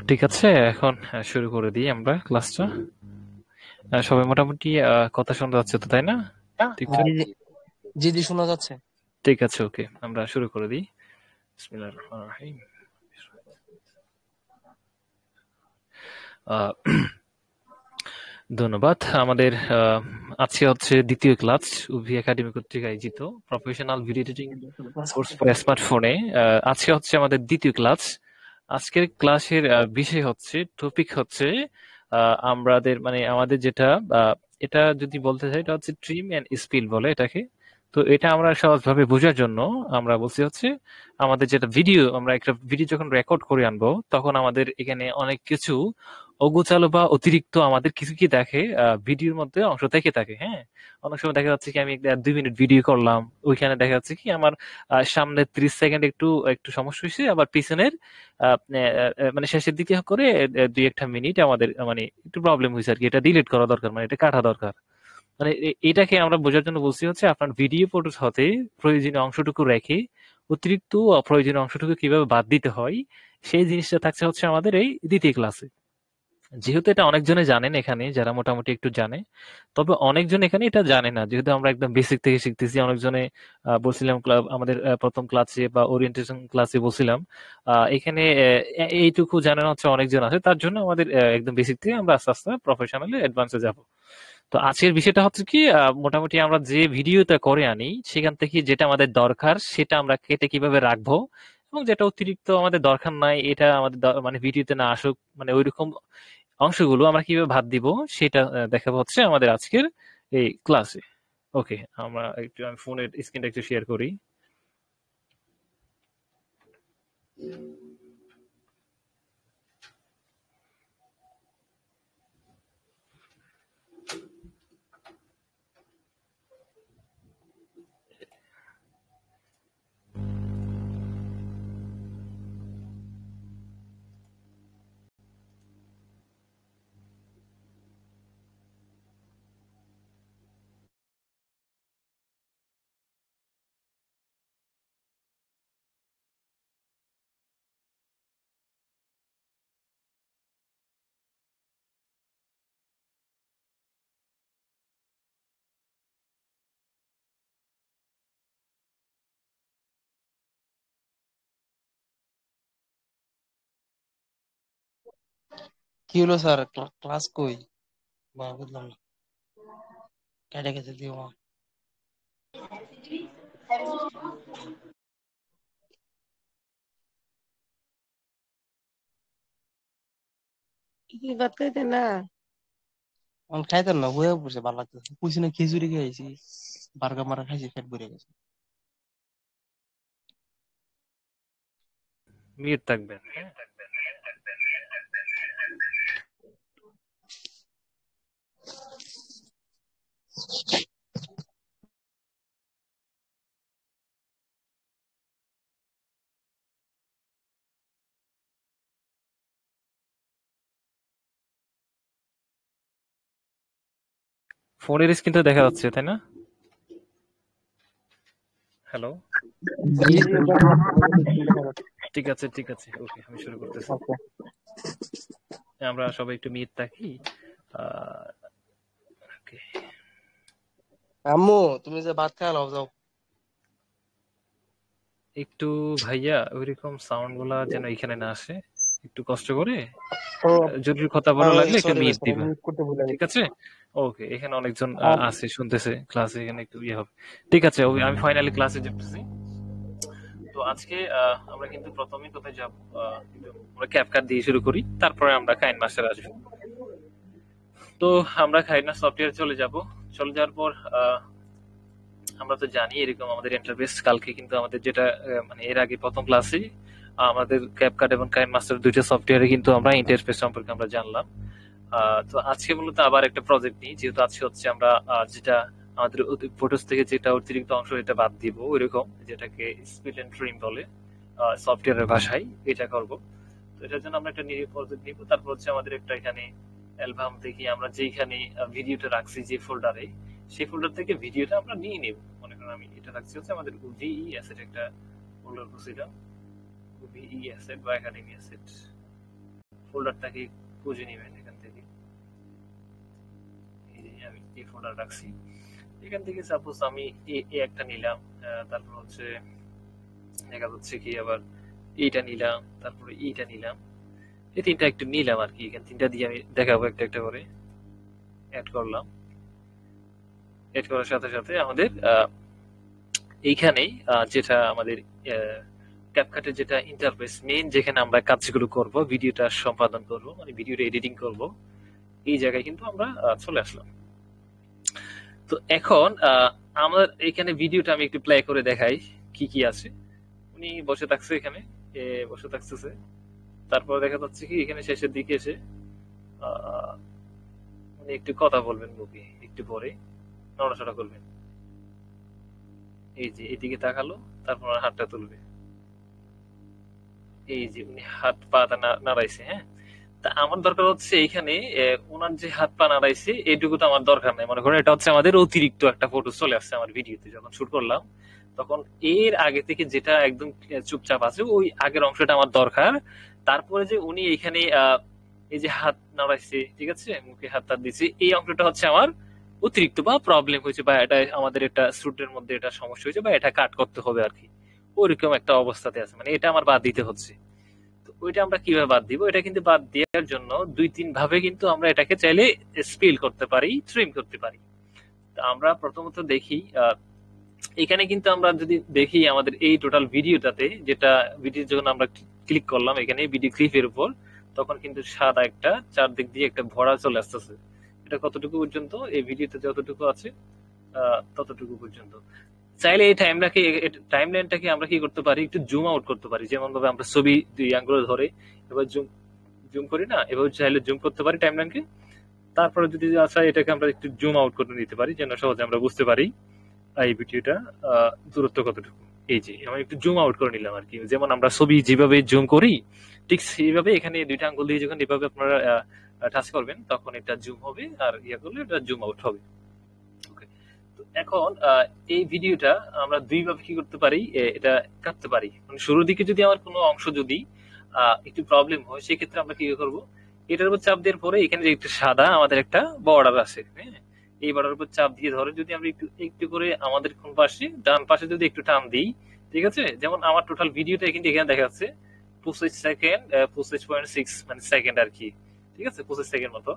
ঠিক আছে, এখন শুরু করে দিই আমরা ক্লাসটা। সবাই মোটামুটি কথা শুনতে যাচ্ছে তো, তাই না? ঠিকঠাক। জি জি জি জি, শোনা যাচ্ছে। ঠিক আছে, ওকে, আমরা শুরু করে দিই। বিসমিল্লাহির রহমানির রহিম। আহ, ধন্যবাদ। আমাদের আজকে হচ্ছে দ্বিতীয় ক্লাস, উভি একাডেমি কর্তৃক আয়োজিত professional video editing course for স্মার্টফোনে। আজকে হচ্ছে আমাদের দ্বিতীয় ক্লাস। আজকের ক্লাসের বিষয় হচ্ছে, টপিক হচ্ছে আমাদের মানে আমাদের যেটা এটা যদি বলতে চাই, এটা হচ্ছে ট্রিম এন্ড স্পিল বলে এটাকে। তো এটা আমরা সহজভাবে বোঝার জন্য আমরা বলছি হচ্ছে, আমাদের যেটা ভিডিও, আমরা একটা ভিডিও যখন রেকর্ড করে আনবো, তখন আমাদের এখানে অনেক কিছু অগোছালো বা অতিরিক্ত আমাদের কিছু কি দেখে, ভিডিওর মধ্যে অংশ থেকে থাকে। হ্যাঁ, অনেক সময় দেখা যাচ্ছে কি আমি 2 মিনিট ভিডিও করলাম, ওইখানে দেখা যাচ্ছে কি আমার সামনে 30 সেকেন্ড একটু একটু সমস্যা হয়েছে, আবার পিছনের মানে শেষের দিকে করে 2-1 মিনিট আমাদের মানে একটু প্রবলেম হয়েছে আর কি। এটা ডিলিট করা দরকার, মানে এটা কাটা দরকার। মানে এটাকে আমরা বোঝার জন্য বলছি হচ্ছে, আপনার ভিডিও ফটোস হতে প্রয়োজনীয় অংশটুকু রেখে অতিরিক্ত অপ্রয়োজনীয় অংশটুকু কিভাবে বাদ দিতে হয়, সেই জিনিসটা থাকছে হচ্ছে আমাদের এই দ্বিতীয় ক্লাসে। যেহেতু এটা অনেকজনে জানেন এখানে, যারা মোটামুটি একটু জানে, তবে অনেকজন এখানে এটা জানে না, যেহেতু আমরা একদম বেসিক থেকে শিখতেছি। অনেকজনে বলছিলাম আমাদের প্রথম ক্লাসে বা ওরিয়েন্টেশন ক্লাসে বলছিলাম, এখানে এইটুকু জানেন হচ্ছে অনেকজন আছে। তার জন্য আমাদের একদম বেসিক থেকে আমরা আস্তে আস্তে প্রফেশনালি অ্যাডভান্সে যাব। তো আজকের বিষয়টা হচ্ছে কি, মোটামুটি আমরা যে ভিডিওটা করে আনি, সেখান থেকে যেটা আমাদের দরকার সেটা আমরা কেটে কিভাবে রাখবো, এবং যেটা অতিরিক্ত আমাদের দরকার নাই, এটা আমাদের মানে ভিডিওতে না আসুক, মানে ওইরকম অংশগুলো আমরা কিভাবে বাদ দিব, সেটা দেখাবো হচ্ছে আমাদের আজকের এই ক্লাসে। ওকে, আমরা একটু, আমি ফোনের স্ক্রিনটা একটু শেয়ার করি। কি হলো স্যার? ক্লাস কই? বা বুঝলাম না, কেটে গেছে দিও। কি ভাত খাইতে না? আমি খাইতাম না, বয়ে পড়ছে, ভালো লাগতেছে। পুষি না, খিচুড়ি খাইছি, বার্গা মারা খাইছি, পেট ভরে গেছে। মিউট থাকবেন, হ্যাঁ। ফোনের স্ক্রিনটা দেখা যাচ্ছে, তাই না? হ্যালো। জি জি জি। দেখা যাচ্ছে, আমাদের স্ক্রিন দেখা যাচ্ছে। ঠিক আছে, ঠিক আছে, ওকে, আমি শুরু করতেছি। ওকে। আমরা সবাই একটু মিউট থাকি। ওকে। আম্মু, তুমি যে ভাত খাওয়াও যাও। একটু ভাইয়া, ওইরকম সাউন্ড গুলা যেন এখানে না আসে, একটু কষ্ট করে। ও, জরুরি কথা বলা লাগলে একটু সরি ভাই, মিউট সরি, দিবা। মিউট করতে ভুলে ঠিক গেছি। আছে, ওকে। এখানে অনেকজন আর আছে, শুনতেছে ক্লাসে, এখানে একটু ইয়ে হবে। ঠিক আছে, আমি ফাইনালি ক্লাসে যেতেছি। তো আজকে আমরা কিন্তু প্রথমেই কোথায় যাব, কিন্তু আমরা ক্যাপকাট দিয়ে শুরু করি, তারপরে আমরা কাইন মাস্টার আসবো। তো আমরা কাইন সফটওয়্যার চলে যাব। চলে যাওয়ার পর আমরা তো জানি এরকম আমাদের ইন্টারফেস। কালকে কিন্তু আমাদের যেটা মানে এর আগে প্রথম ক্লাসে আমাদের ক্যাপকাট এবং কাইন মাস্টার দুইটা সফটওয়্যারে কিন্তু আমরা ইন্টারফেস সম্পর্কে আমরা জানলাম। তো আজকে মূলত আবার একটা প্রজেক্ট নিই, যেহেতু আজকে হচ্ছে আমরা যেটা আমাদের ফটোস থেকে যেটা অতিরিক্ত অংশ এটা বাদ দিব, ওইরকম যেটাকে স্পিড এন্ড ট্রিম বলে সফটওয়্যারের ভাষায়, এটা করব। তো এটার জন্য আমরা একটা নিয়ে প্রজেক্ট নিব। তারপর হচ্ছে আমাদের একটা এখানে অ্যালবাম থেকে আমরা যেখানে ভিডিওটা রাখছি যে ফোল্ডারে, সেই ফোল্ডার থেকে ভিডিওটা আমরা নিয়ে নেব। মনে করেন আমি এটা রাখছি হচ্ছে আমাদের ভিই অ্যাসেট একটা ফোল্ডার করছিলাম, ভিই অ্যাসেট বা একাডেমি অ্যাসেট। ফোল্ডারটাকে খুঁজে নেবেন এখান থেকে। এই যে আমি এই ফোল্ডার রাখছি, এখান থেকে সাপোজ আমি এই একটা নিলাম, তারপর হচ্ছে দেখা যাচ্ছে কি আবার এইটা নিলাম, তারপরে এইটা নিলাম, এই তিনটা একটু নিলাম আর কি। এখানে তিনটা দিয়ে আমি দেখাবো একটা একটা করে। অ্যাড করলাম, অ্যাড করার সাথে সাথে আমাদের এইখানেই যেটা আমাদের ক্যাপকাটের যেটা ইন্টারফেস মেইন, যেখানে আমরা কাজগুলো করব, ভিডিওটা সম্পাদন করব, মানে ভিডিওটা এডিটিং করব, এই জায়গায় কিন্তু আমরা চলে আসলাম। তো এখন আমার এখানে ভিডিওটা আমি একটু প্লে করে দেখাই কি কি আছে। উনি বসে থাকছে এখানে, বসে থাকতেছে, তারপর দেখা যাচ্ছে কি এখানে শেষের দিকে এসে উনি একটু কথা বলবেন মুখে, একটু পরে নড়াচড়া করবেন। এই যে এদিকে তাকালো, তারপর হাতটা তুলবে, এই যে উনি হাত পাটা নাড়াইছে। হ্যাঁ, তা আমার দরকার হচ্ছে এইখানে ওনার যে হাত পা নাড়াইছে এইটুকু তো আমার দরকার নাই। মনে করেন এটা হচ্ছে আমাদের অতিরিক্ত একটা ফটো চলে আসছে আমার ভিডিওতে যখন শুট করলাম, তখন এর আগে থেকে যেটা একদম চুপচাপ আছে ওই আগের অংশটা আমার দরকার। তারপরে যে উনি এইখানে এই যে হাত নাড়াইছে, ঠিক আছে, মুখে হাত টাত দিচ্ছে, এই অংশটা হচ্ছে আমার অতিরিক্ত বা প্রবলেম হয়েছে, বা এটা আমাদের একটা শুটের মধ্যে এটা সমস্যা হয়েছে, বা এটা কাট করতে হবে আর কি, ওইরকম একটা অবস্থাতে আছে, মানে এটা আমার বাদ দিতে হচ্ছে। তো ওইটা আমরা কিভাবে বাদ দিব? এটা কিন্তু বাদ দেওয়ার জন্য দুই তিন ভাবে কিন্তু আমরা এটাকে চাইলে স্কেল করতে পারি, ট্রিম করতে পারি। তো আমরা প্রথমত দেখি এখানে কিন্তু আমরা যদি দেখি আমাদের এই টোটাল ভিডিওটাতে, যেটা ভিডিও যখন আমরা ক্লিক করলাম এখানে ভিডিও ক্লিপের উপর, তখন কিন্তু সাদা একটা চারদিক দিয়ে একটা ভরা চলে আসতেছে। এটা কতটুকু পর্যন্ত? এই ভিডিওতে যতটুকু আছে ততটুকু পর্যন্ত। চাইলে এই টাইমলাইনটাকে আমরা কি করতে পারি, একটু জুম আউট করতে পারি, যেমন ভাবে আমরা ছবি দুই আঙ্গুল ধরে এবার জুম জুম করি না, এভাবে চাইলে জুম করতে পারি টাইমলাইনকে। তারপরে যদি চাই এটাকে আমরা একটু জুম আউট করে নিতে পারি, যেন সহজে আমরা বুঝতে পারি এই ভিডিওটা দূরত্ব কতটুকু। এই যে আমি একটু জুম আউট করে নিলাম আর কি, যেমন আমরা ছবি যেভাবে জুম করি ঠিক সেইভাবে এখানে দুইটা আঙ্গুল দিয়ে যখন এভাবে আপনারা টাচ করবেন তখন এটা জুম হবে, আর ইয়া করলে এটা জুম আউট হবে। তো এখন এই ভিডিওটা আমরা দুই ভাবে কি করতে পারি, এটা কাটতে পারি। মানে শুরুর দিকে যদি আমার কোনো অংশ যদি একটু প্রবলেম হয়, সেক্ষেত্রে আমরা কি করব, এটার উপর চাপ দেওয়ার পরে এখানে যে একটা সাদা আমাদের একটা বর্ডার আছে, হ্যাঁ, এই বর্ডার উপর চাপ দিয়ে ধরে যদি আমরা একটু একটু করে আমাদের কোন পাশে ডান পাশে যদি একটু টান দিই, ঠিক আছে, যেমন আমার টোটাল ভিডিওটা কিন্তু এখানে দেখা যাচ্ছে 25 সেকেন্ড, 25.6 মানে সেকেন্ড আর কি, ঠিক আছে, 25 সেকেন্ড মতো।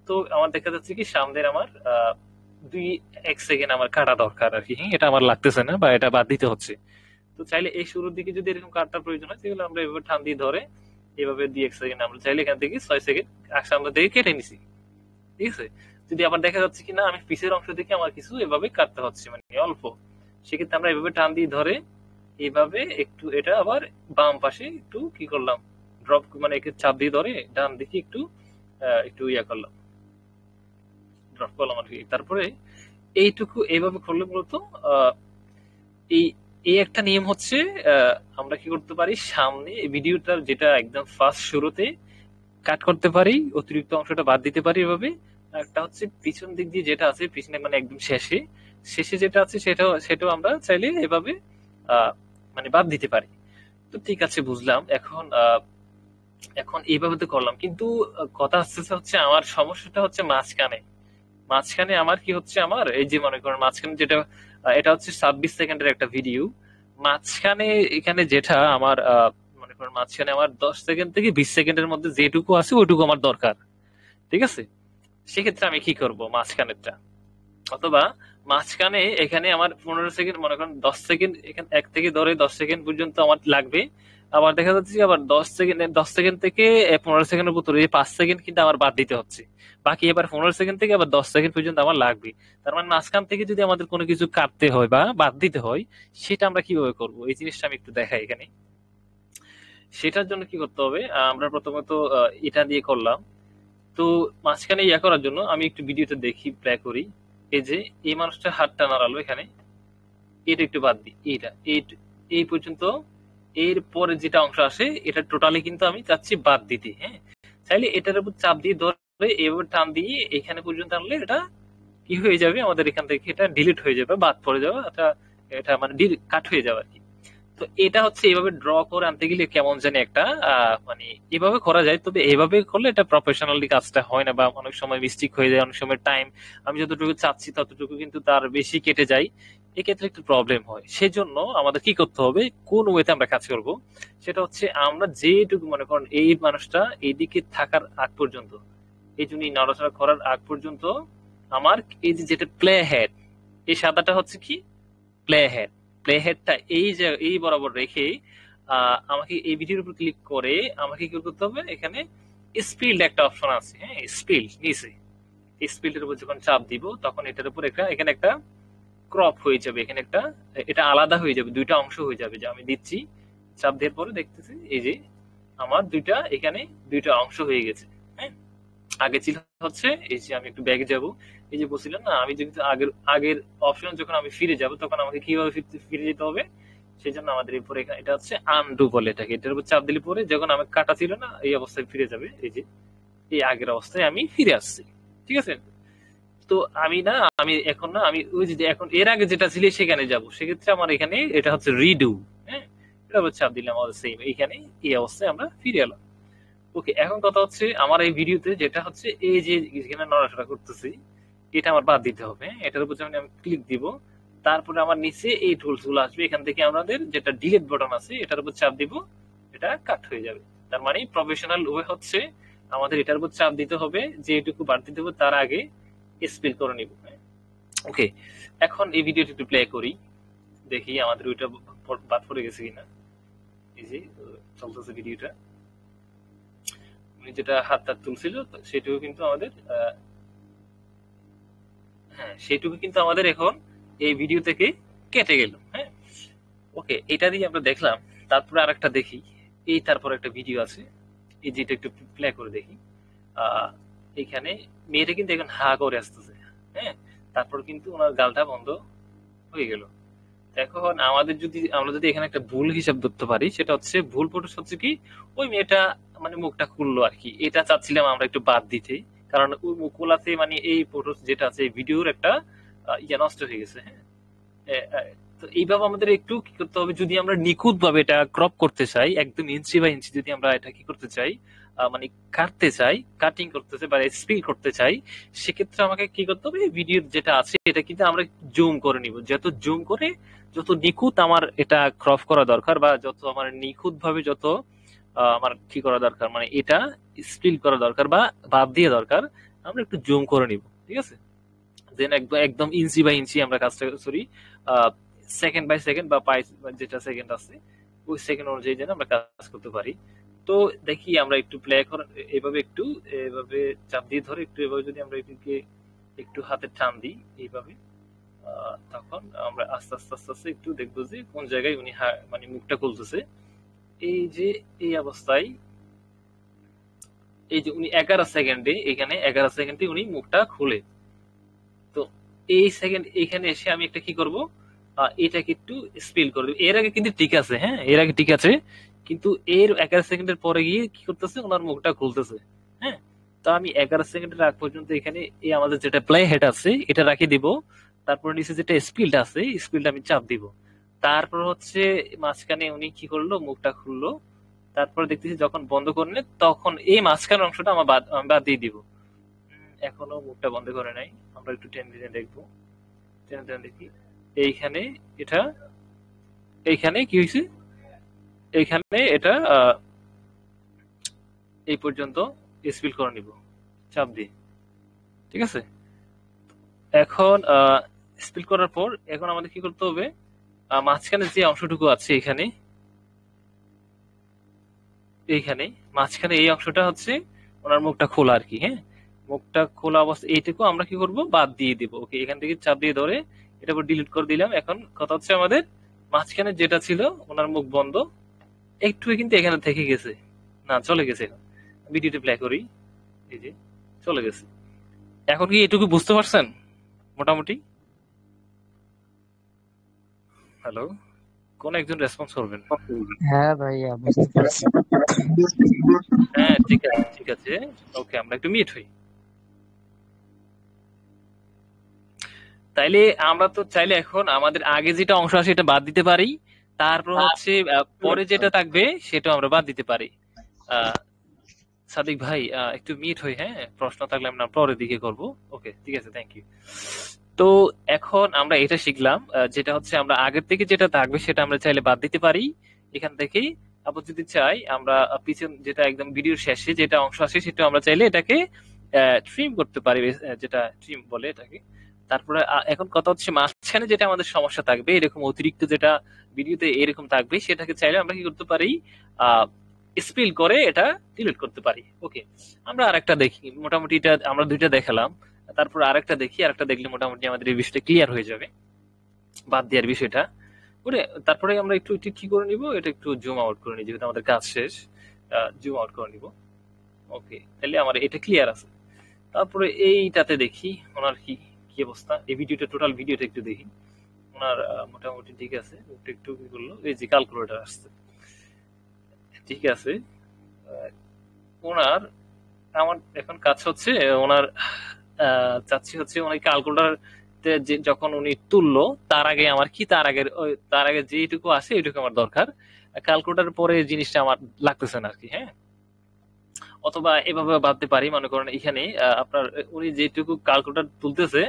তো আমার দেখা যাচ্ছে কি সামনের আমার 1 সেকেন্ড আমার কাটা দরকার আর কি, হ্যাঁ, এটা আমার লাগতেছে না বা এটা বাদ দিতে হচ্ছে। তো চাইলে এই শুরুর দিকে যদি এরকম কাটার প্রয়োজন হয়, সেগুলো আমরা এভাবে টান দিয়ে ধরে এভাবে 1 সেকেন্ড আমরা চাইলে এখান থেকে 6 সেকেন্ড সামনে থেকে কেটে নিছি, ঠিক আছে। যদি আবার দেখা যাচ্ছে কি না আমি পিছের অংশ থেকে আমার কিছু এভাবে কাটতে হচ্ছে মানে অল্প, সেক্ষেত্রে আমরা এভাবে টান দিয়ে ধরে এইভাবে একটু এটা আবার বাম পাশে একটু কি করলাম, ড্রপ মানে একে চাপ দিয়ে ধরে ডান দিকে একটু একটু ইয়া করলাম, ড্রপ করলাম আর কি। তারপরে এইটুকু এইভাবে করলে মূলত এই এই একটা নিয়ম হচ্ছে, আমরা কি করতে পারি, সামনে ভিডিওটার যেটা একদম ফার্স্ট শুরুতে কাট করতে পারি, অতিরিক্ত অংশটা বাদ দিতে পারি এভাবে। একটা হচ্ছে পিছন দিক দিয়ে যেটা আছে পিছনে মানে একদম শেষে শেষে যেটা আছে সেটাও আমরা চাইলে এভাবে মানে বাদ দিতে পারি। তো ঠিক আছে, বুঝলাম। এখন এখন এইভাবে তো করলাম, কিন্তু কথা হচ্ছে আমার সমস্যাটা হচ্ছে মাঝখানে। মাঝখানে আমার কি হচ্ছে, আমার এই যে মনে করেন মাঝখানে যেটা এটা হচ্ছে 26 সেকেন্ডের একটা ভিডিও, মাঝখানে এখানে যেটা আমার মনে করেন মাঝখানে আমার 10 সেকেন্ড থেকে 20 সেকেন্ডের মধ্যে যেটুকু আছে ওইটুকু আমার দরকার, ঠিক আছে। সেক্ষেত্রে আমি কি করব, মাঝখানেরটা অথবা মাঝখানে এখানে আমার 15 সেকেন্ড, মনে করেন 10 সেকেন্ড, এখানে 1 থেকে ধরে 10 সেকেন্ড পর্যন্ত আমার লাগবে। আবার দেখা যাচ্ছে যে আবার 10 সেকেন্ড থেকে 15 সেকেন্ডের ভিতরে 5 সেকেন্ড কিন্তু আমার বাদ দিতে হচ্ছে, বাকি এবার 15 সেকেন্ড থেকে আবার 10 সেকেন্ড পর্যন্ত আমার লাগবে। তার মানে মাঝখান থেকে যদি আমাদের কোনো কিছু কাটতে হয় বা বাদ দিতে হয়, সেটা আমরা কিভাবে করব, এই জিনিসটা আমি একটু দেখাই এখানে। সেটার জন্য কি করতে হবে, আমরা প্রথমত এটা দিয়ে করলাম। তো মাঝখানে ইয়া করার জন্য আমি একটু ভিডিওতে দেখি, প্লে করি। এই যে এই মানুষটা হাতটা নাড়ালো এখানে, এটা একটু বাদ দিই, এই পর্যন্ত। এর পরে যেটা অংশ আসে এটা টোটালি কিন্তু আমি চাচ্ছি বাদ দিতে, হ্যাঁ। চাইলে এটার উপর চাপ দিয়ে ধরে এভাবে টান দিয়ে এখানে পর্যন্ত আনলে এটা কি হয়ে যাবে, আমাদের এখান থেকে এটা ডিলিট হয়ে যাবে, বাদ পড়ে যাবে, এটা এটা মানে কাট হয়ে যাবে আর কি। তো এটা হচ্ছে এভাবে ড্র করে আনতে গেলে কেমন জানি একটা মানে এভাবে করা যায়, তবে এভাবে করলে এটা প্রফেশনালি কাজটা হয় না, বা অনেক সময় মিস্টেক হয়ে যায়, অনেক সময় টাইম আমি যতটুকু চাচ্ছি ততটুকু কিন্তু তার বেশি কেটে যায়, এক্ষেত্রে একটু প্রবলেম হয়। সেজন্য আমাদের কি করতে হবে, কোন ওয়েতে আমরা কাজ করব, সেটা হচ্ছে আমরা যেটুকু মনে করেন এই মানুষটা এইদিকে থাকার আগ পর্যন্ত, এই জন্য নড়াচড়া করার আগ পর্যন্ত আমার এই যে যেটা প্লে হেড, এই সাদাটা হচ্ছে কি প্লে হেড, প্লে হেডটা এই যে এই বরাবর রেখে আমাকে এই ভিডিওর উপর ক্লিক করে আমাকে কি করতে হবে, এখানে স্পিল্ড একটা অপশন আছে, হ্যাঁ স্পিল্ড নিচে, স্পিল্ডের উপর যখন চাপ দিব তখন এটার উপর একটা এখানে একটা ক্রপ হয়ে যাবে, এখানে একটা এটা আলাদা হয়ে যাবে, দুইটা অংশ হয়ে যাবে, যে আমি দিচ্ছি চাপ দেওয়ার পরে দেখতেছি এই যে আমার দুইটা এখানে দুইটা অংশ হয়ে গেছে। হ্যাঁ, আগে ছিল হচ্ছে এই যে আমি একটু ব্যাগে যাব, এই যে বলছিলাম না আমি যদি আগের আগের অপশন যখন আমি ফিরে যাব তখন আমাকে কিভাবে ফিরে যেতে হবে, সেই জন্য আমাদের এই পরে এটা হচ্ছে আনডু বলে, এটাকে এটার উপর চাপ দিলে পরে যখন আমি কাটা ছিল না এই অবস্থায় ফিরে যাবে, এই যে এই আগের অবস্থায় আমি ফিরে আসছি। ঠিক আছে, তো আমি না আমি এখন না আমি ওই যে এখন এর আগে যেটা ছিল সেখানে যাব, সেক্ষেত্রে আমার এখানে এটা হচ্ছে রিডু। হ্যাঁ, এটা হচ্ছে চাপ দিলাম আমাদের সেম এইখানে এই অবস্থায় আমরা ফিরে এলাম। ওকে, এখন কথা হচ্ছে আমার এই ভিডিওতে যেটা হচ্ছে এই যে এখানে নড়াচড়া করতেছি এটা আমার বাদ দিতে হবে। এটার উপর যখন আমি ক্লিক দিব তারপরে আমার নিচে এই টুলস গুলো আসবে, এখান থেকে আমাদের যেটা ডিলিট বাটন আছে এটার উপর চাপ দিব, এটা কাট হয়ে যাবে। তার মানে প্রফেশনাল ওয়ে হচ্ছে আমাদের এটার উপর চাপ দিতে হবে, যে এটুকু বাড়তি দেবো তার আগে স্পিল করে নিব। ওকে, এখন এই ভিডিওটি একটু প্লে করি, দেখি আমাদের ওইটা বাদ পড়ে গেছে কিনা। এই যে চলতেছে ভিডিওটা, উনি যেটা হাতটা তুলছিল সেটুকু কিন্তু আমাদের হ্যাঁ সেটুকু কিন্তু আমাদের এখন এই ভিডিও থেকে কেটে গেল। হ্যাঁ, ওকে, এটা দিয়ে আমরা দেখলাম। তারপরে আরেকটা দেখি, এই তারপর একটা ভিডিও আছে, এই যেটা একটু প্লে করে দেখি। আহ এখানে মেয়েটা কিন্তু এখন হা করে আসতেছে। হ্যাঁ, তারপর কিন্তু ওনার গালটা বন্ধ হয়ে গেল। এখন আমাদের যদি আমরা যদি এখানে একটা ভুল হিসাব ধরতে পারি, সেটা হচ্ছে ভুল ফটো হচ্ছে কি ওই মেয়েটা মানে মুখটা খুললো আর কি, এটা চাচ্ছিলাম আমরা একটু বাদ দিতে, কারণ ওই মুখ খোলাতে মানে এই ফটো যেটা আছে এই ভিডিওর একটা ইয়ে নষ্ট হয়ে গেছে। হ্যাঁ, তো এইভাবে আমাদের একটু কি করতে হবে, যদি আমরা নিখুঁত ভাবে এটা ক্রপ করতে চাই, একদম ইঞ্চি বাই ইঞ্চি যদি আমরা এটা কি করতে চাই, মানে কাটতে চাই, কাটিং করতে চাই বা স্পিল করতে চাই, সেক্ষেত্রে আমাকে কি করতে হবে, ভিডিও যেটা আছে এটা কিন্তু আমরা জুম করে নিব, যত জুম করে যত নিখুঁত আমার এটা ক্রপ করা দরকার, বা যত আমার নিখুঁত ভাবে যত আমার কি করা দরকার, মানে এটা স্পিল করা দরকার বা বাদ দিয়ে দরকার, আমরা একটু জুম করে নিব। ঠিক আছে, দেন একদম একদম ইঞ্চি বাই ইঞ্চি আমরা কাজটা সরি সেকেন্ড বাই সেকেন্ড বা পাই যেটা সেকেন্ড আছে ওই সেকেন্ড অনুযায়ী যেন আমরা কাজ করতে পারি। তো দেখি আমরা একটু প্লে করে এইভাবে একটু এভাবে চাপ দিয়ে ধরে একটু এভাবে যদি আমরা এদিকে একটু হাতে টান দিই এইভাবে, তখন আমরা আস্তে আস্তে আস্তে আস্তে একটু দেখবো যে কোন জায়গায় উনি মানে মুখটা খুলতেছে। এই যে এই অবস্থায় এই যে উনি 11 সেকেন্ডে, এখানে 11 সেকেন্ডে উনি মুখটা খুলে, তো এই সেকেন্ড এখানে এসে আমি একটা কি করব, এটাকে একটু স্পিল করে দেব। এর আগে কিন্তু ঠিক আছে, হ্যাঁ এর আগে ঠিক আছে, কিন্তু এর 11 সেকেন্ডের পরে গিয়ে কি করতেছে, ওনার মুখটা খুলতেছে। হ্যাঁ, তো আমি 11 সেকেন্ডের আগ পর্যন্ত এখানে এই আমাদের যেটা প্লে হেড আছে এটা রাখি দিব, তারপর নিচে যেটা স্পিলটা আছে স্পিলটা আমি চাপ দিব, তারপর হচ্ছে মাঝখানে উনি কি করলো, মুখটা খুললো, তারপর দেখতেছি যখন বন্ধ করলে তখন এই মাঝখানের অংশটা আমি বাদ দিয়ে দিব। এখনো মুখটা বন্ধ করে নাই, আমরা একটু টেনে টেনে দেখবো, টেনে টেনে দেখি এইখানে এটা, এইখানে কি হয়েছে, এইখানে এটা এই পর্যন্ত স্পিল করে নিব চাপ দিয়ে। ঠিক আছে, এখন স্পিল করার পর এখন আমাদের কি করতে হবে, মাঝখানে যে অংশটুকু আছে এখানে এইখানে মাঝখানে এই অংশটা হচ্ছে ওনার মুখটা খোলা আর কি। হ্যাঁ, মুখটা খোলা অবস্থা এইটুকু আমরা কি করব, বাদ দিয়ে দিব। ওকে, এখান থেকে চাপ দিয়ে ধরে এটা ডিলিট করে দিলাম। এখন কথা হচ্ছে আমাদের মাঝখানে যেটা ছিল ওনার মুখ বন্ধ একটু কিন্তু এখানে থেকে গেছে, না চলে গেছে। এখন ভিডিওটি প্লে করি, এই যে চলে গেছে। এখন কি এটুকু বুঝতে পারছেন মোটামুটি? হ্যালো, কোন একজন রেসপন্স করবেন? হ্যাঁ ভাইয়া বুঝতে পারছি। হ্যাঁ ঠিক আছে ঠিক আছে, ওকে আমরা একটু মিট হই। তাইলে আমরা তো চাইলে এখন আমাদের আগে যেটা অংশ আছে এটা বাদ দিতে পারি, তারপর হচ্ছে পরে যেটা থাকবে সেটা আমরা বাদ দিতে পারি। সাদিক ভাই একটু মিট হই, হ্যাঁ, প্রশ্ন থাকলে আমরা পরের দিকে করব। ওকে, ঠিক আছে, থ্যাংক ইউ। তো এখন আমরা এটা শিখলাম, যেটা হচ্ছে আমরা আগের থেকে যেটা থাকবে সেটা আমরা চাইলে বাদ দিতে পারি এখান থেকেই। আবার যদি চাই আমরা পিছন যেটা একদম ভিডিওর শেষে যেটা অংশ আছে সেটা আমরা চাইলে এটাকে ট্রিম করতে পারি, যেটা ট্রিম বলে এটাকে। তারপরে এখন কথা হচ্ছে মাঝখানে যেটা আমাদের সমস্যা থাকবে, এরকম অতিরিক্ত যেটা ভিডিওতে এরকম থাকবে, সেটাকে চাইলে আমরা কি করতে পারি, স্পিল করে এটা ডিলিট করতে পারি। ওকে, আমরা আরেকটা দেখি। মোটামুটি এটা আমরা দুইটা দেখালাম, তারপর আরেকটা দেখি। আরেকটা দেখলে মোটামুটি আমাদের এই বিষয়টা ক্লিয়ার হয়ে যাবে, বাদ দেওয়ার বিষয়টা। ওরে, তারপরে আমরা একটু একটু কি করে নিব, এটা একটু জুম আউট করে নিই, যেহেতু আমাদের কাজ শেষ। জুম আউট করে নিব। ওকে, তাহলে আমার এটা ক্লিয়ার আছে। তারপরে এইটাতে দেখি ওনার কি কি অবস্থা। এই ভিডিওটা, টোটাল ভিডিওটা একটু দেখি। ওনার মোটামুটি ঠিক আছে। একটু একটু কি করলো, এই যে ক্যালকুলেটর আসছে, ঠিক আছে। ওনার আমার এখন কাজ হচ্ছে, ওনার চাচ্ছি হচ্ছে উনি ক্যালকুলেটর যখন উনি তুললো তার আগে আমার কি, তার আগে যেটুকু আছে এইটুকু আমার দরকার। ক্যালকুলেটর পরে জিনিসটা আমার লাগতেছে না আর কি। হ্যাঁ, অথবা এভাবে ভাবতে পারি, মনে করেন এখানে আপনার উনি যেটুকু ক্যালকুলেটর তুলতেছে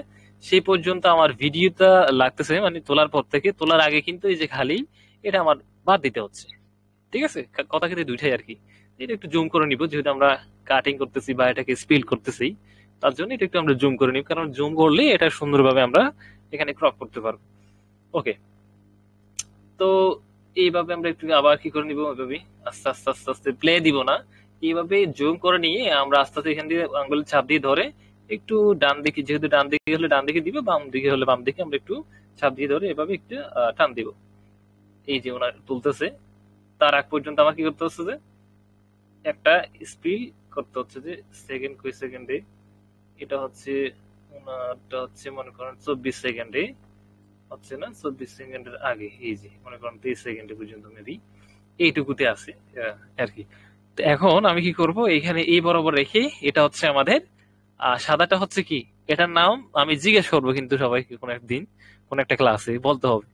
সেই পর্যন্ত আমার ভিডিওটা লাগতেছে, মানে তোলার পর থেকে। তোলার আগে কিন্তু এই যে খালি এটা আমার বাদ দিতে হচ্ছে। ঠিক আছে, কথা কিন্তু দুইটাই আর কি। এটা একটু জুম করে নিব, যেহেতু আমরা কাটিং করতেছি বা এটাকে স্পিল করতেছি, তার জন্য এটা একটু আমরা জুম করে নিব, কারণ জুম করলে এটা সুন্দরভাবে আমরা এখানে ক্রপ করতে পারবো। ওকে, তো এইভাবে আমরা একটু আবার কি করে নিব, ওইভাবে আস্তে আস্তে আস্তে আস্তে প্লে দিব না, এইভাবে জুম করে নিয়ে আমরা আস্তে আস্তে এখান দিয়ে আঙ্গুল চাপ দিয়ে ধরে একটু ডান দিকে, যেহেতু ডান দিকে হলে ডান দিকে দিবে, বাম দিকে হলে বাম দিকে, আমরা একটু চাপ দিয়ে ধরে এভাবে একটু টান দিব। এই যে ওনার তুলতেছে, তার আগ পর্যন্ত আমার কি করতে হচ্ছে, যে একটা স্পিল করতে হচ্ছে, যে সেকেন্ড কই সেকেন্ডে, এটা হচ্ছে ওনারটা হচ্ছে মনে করেন 24 সেকেন্ডে হচ্ছে না, 24 সেকেন্ডের আগে, এই যে মনে করেন 23 সেকেন্ডে পর্যন্ত মেবি এইটুকুতে আছে আর কি। তো এখন আমি কি করব, এখানে এই বরাবর রেখে, এটা হচ্ছে আমাদের সাদাটা হচ্ছে কি, এটার নাম আমি জিজ্ঞেস করবো কিন্তু সবাইকে, কোন একদিন কোন একটা ক্লাসে বলতে হবে।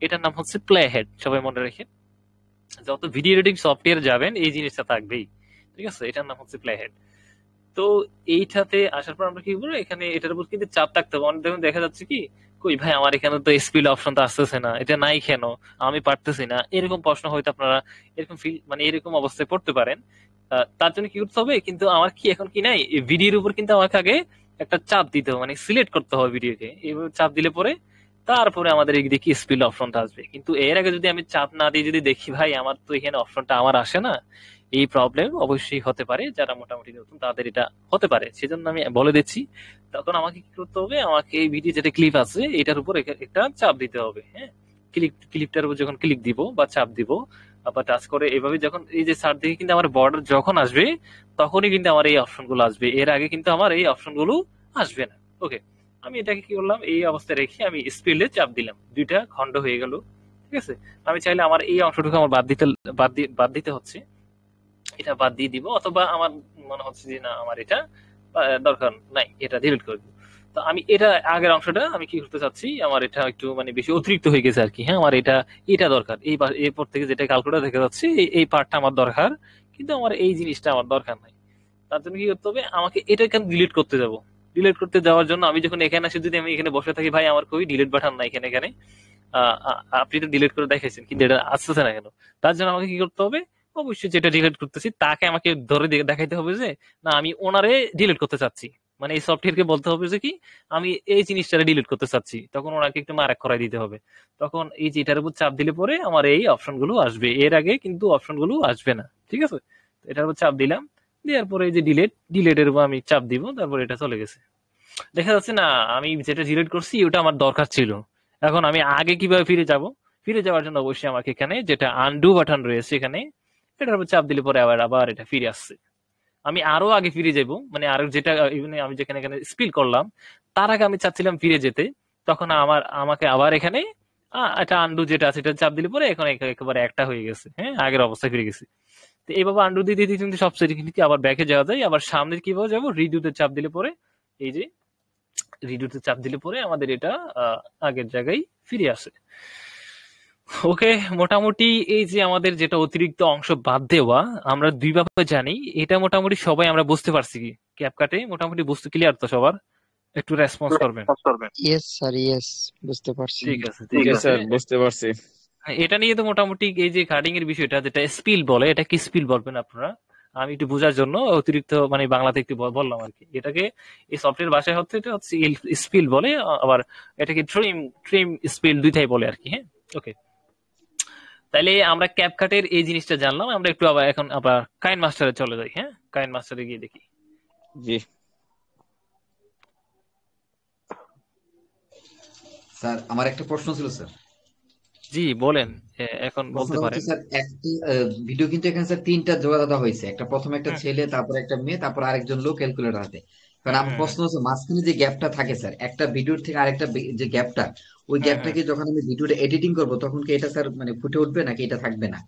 এটার নাম হচ্ছে প্লে হেড, সবাই মনে রেখে। যত ভিডিও এডিটিং সফটওয়্যার যাবেন এই জিনিসটা থাকবেই, ঠিক আছে। এটার নাম হচ্ছে প্লে হেড। তো এইটাতে আসার পর আমরা কি করবো, এখানে এটার উপর কিন্তু চাপ থাকতে হবে। অনেক দেখা যাচ্ছে কি, কই ভাই আমার এখানে তো স্পিড অপশন তো আসতেছে না, এটা নাই কেন, আমি পারতেছি না, এরকম প্রশ্ন হয়তো আপনারা এরকম মানে এরকম অবস্থায় পড়তে পারেন। তার জন্য কি করতে হবে, কিন্তু আমার কি এখন কি নাই, ভিডিওর উপর কিন্তু আমাকে আগে একটা চাপ দিতে হবে, মানে সিলেক্ট করতে হবে ভিডিওকে। এইভাবে চাপ দিলে পরে তারপরে আমাদের এই দিকে স্পিড অপশনটা আসবে। কিন্তু এর আগে যদি আমি চাপ না দিয়ে যদি দেখি ভাই আমার তো এখানে অপশনটা আমার আসে না, এই প্রবলেম অবশ্যই হতে পারে। যারা মোটামুটি নতুন তাদের এটা হতে পারে, সেজন্য আমি বলে দিচ্ছি। তখন আমাকে কি করতে হবে, আমাকে এই ভিডিও যেটা ক্লিপ আছে এটার উপর একটা চাপ দিতে হবে। হ্যাঁ, ক্লিপটার উপর যখন ক্লিক দিব বা চাপ দিব বা টাচ করে এভাবে, যখন এই যে সার দিকে কিন্তু আমার বর্ডার যখন আসবে তখনই কিন্তু আমার এই অপশন গুলো আসবে, এর আগে কিন্তু আমার এই অপশন গুলো আসবে না। ওকে, আমি এটাকে কি করলাম, এই অবস্থায় রেখে আমি স্পিডে চাপ দিলাম, দুইটা খন্ড হয়ে গেল। ঠিক আছে, আমি চাইলে আমার এই অংশটুকু আমার বাদ দিতে হচ্ছে, এটা বাদ দিয়ে দিব, অথবা আমার মনে হচ্ছে যে না আমার এটা দরকার নাই, এটা ডিলিট করে দিব। তো আমি এটা আগের অংশটা আমি কি করতে চাচ্ছি, আমার এটা একটু মানে বেশি অতিরিক্ত হয়ে গেছে আর কি। হ্যাঁ, আমার এটা দরকার, এরপর থেকে যেটা ক্যালকুলেটর দেখা যাচ্ছে এই পার্টটা আমার দরকার, কিন্তু আমার এই জিনিসটা আমার দরকার নাই। তার জন্য কি করতে হবে, আমাকে এটা কেন ডিলিট করতে যাব। ডিলিট করতে যাওয়ার জন্য আমি যখন এখানে আসি, যদি আমি এখানে বসে থাকি, ভাই আমার কই ডিলিট বাটন নাই এখানে এখানে, আপনি তো ডিলিট করে দেখাইছেন কিন্তু এটা আসতেছে না কেন। তার জন্য আমাকে কি করতে হবে, অবশ্যই যেটা ডিলিট করতেছি তাকে আমাকে ধরে দেখাইতে হবে যে না আমি ওনারে ডিলিট করতে চাচ্ছি, মানে এই সফটওয়্যারকে বলতে হবে যে কি আমি এই জিনিসটা ডিলিট করতে চাচ্ছি, তখন ওনাকে একটু মারাক করাই দিতে হবে। তখন এই যে এটার উপর চাপ দিলে পরে আমার এই অপশন গুলো আসবে, এর আগে কিন্তু অপশন গুলো আসবে না। ঠিক আছে, এটার উপর চাপ দিলাম, দেওয়ার পরে এই যে ডিলেটের উপর আমি চাপ দিব, তারপর এটা চলে গেছে। দেখা যাচ্ছে না আমি যেটা ডিলিট করছি ওটা আমার দরকার ছিল। এখন আমি আগে কিভাবে ফিরে যাব, ফিরে যাওয়ার জন্য অবশ্যই আমাকে এখানে যেটা আনডু বাটন রয়েছে এখানে, এটার উপর চাপ দিলে পরে আবার এটা ফিরে আসছে। আমি আরো আগে ফিরে যাব, মানে আরো যেটা আমি যেখানে এখানে স্পিল করলাম তার আগে আমি চাচ্ছিলাম ফিরে যেতে, তখন আমাকে আবার এখানে এটা আন্ডু যেটা আছে এটা চাপ দিলে পরে এখন একেবারে একটা হয়ে গেছে। হ্যাঁ, আগের অবস্থায় ফিরে গেছে। তো এইভাবে আন্ডু দিয়ে দিয়ে কিন্তু সব সেটিং আবার ব্যাকে যাওয়া যায়। আবার সামনে কিভাবে যাবো, রিডুতে চাপ দিলে পরে, এই যে রিডুতে চাপ দিলে পরে আমাদের এটা আগের জায়গায় ফিরে আসে। ওকে, মোটামুটি এই যে আমাদের যেটা অতিরিক্ত অংশ বাদ দেওয়া, আমরা দুইভাবে জানি, এটা মোটামুটি সবাই আমরা বুঝতে পারছি। কি ক্যাপকাটে মোটামুটি বুঝতে ক্লিয়ার তো সবার? একটু রেসপন্স করবেন। ইয়েস স্যার, ইয়েস, বুঝতে পারছি। ঠিক আছে, ঠিক ওকে আছে। স্যার, বুঝতে পারছি। হ্যাঁ, এটা নিয়ে তো মোটামুটি এই যে কাটিং এর বিষয়টা যেটা স্পিল বলে, এটা কি স্পিল বলবেন আপনারা? আমি একটু বোঝার জন্য অতিরিক্ত মানে বাংলাতে একটু বললাম আর কি। এটাকে এই সফটওয়্যার ভাষায় হচ্ছে এটা হচ্ছে স্পিল বলে, আবার এটাকে ট্রিম ট্রিম স্পিল দুইটাই বলে আর কি। হ্যাঁ, ওকে। তাইলে আমরা ক্যাপকাটের এই জিনিসটা জানলাম, আমরা একটু আবার এখন আবার কাইন মাস্টারে চলে যাই। হ্যাঁ, কাইন মাস্টারে গিয়ে দেখি। জি স্যার, আমার একটা প্রশ্ন ছিল স্যার। জি বলেন, এখন বলতে প্রশ্নটা হচ্ছে পারেন। স্যার, একটি ভিডিও কিন্তু এখানে স্যার তিনটা জোড়া দাদা হয়েছে, একটা প্রথমে একটা হুম ছেলে, তারপর একটা মেয়ে, তারপর আরেকজন লোক ক্যালকুলেটর হাতে। কারণ হুম আমার হুম প্রশ্ন হচ্ছে মাঝখানে যে গ্যাপটা থাকে স্যার, একটা ভিডিওর থেকে আরেকটা যে গ্যাপটা, ওই হুম হুম। গ্যাপটাকে যখন আমি ভিডিওটা এডিটিং করব তখন কি এটা স্যার মানে ফুটে উঠবে নাকি এটা থাকবে না?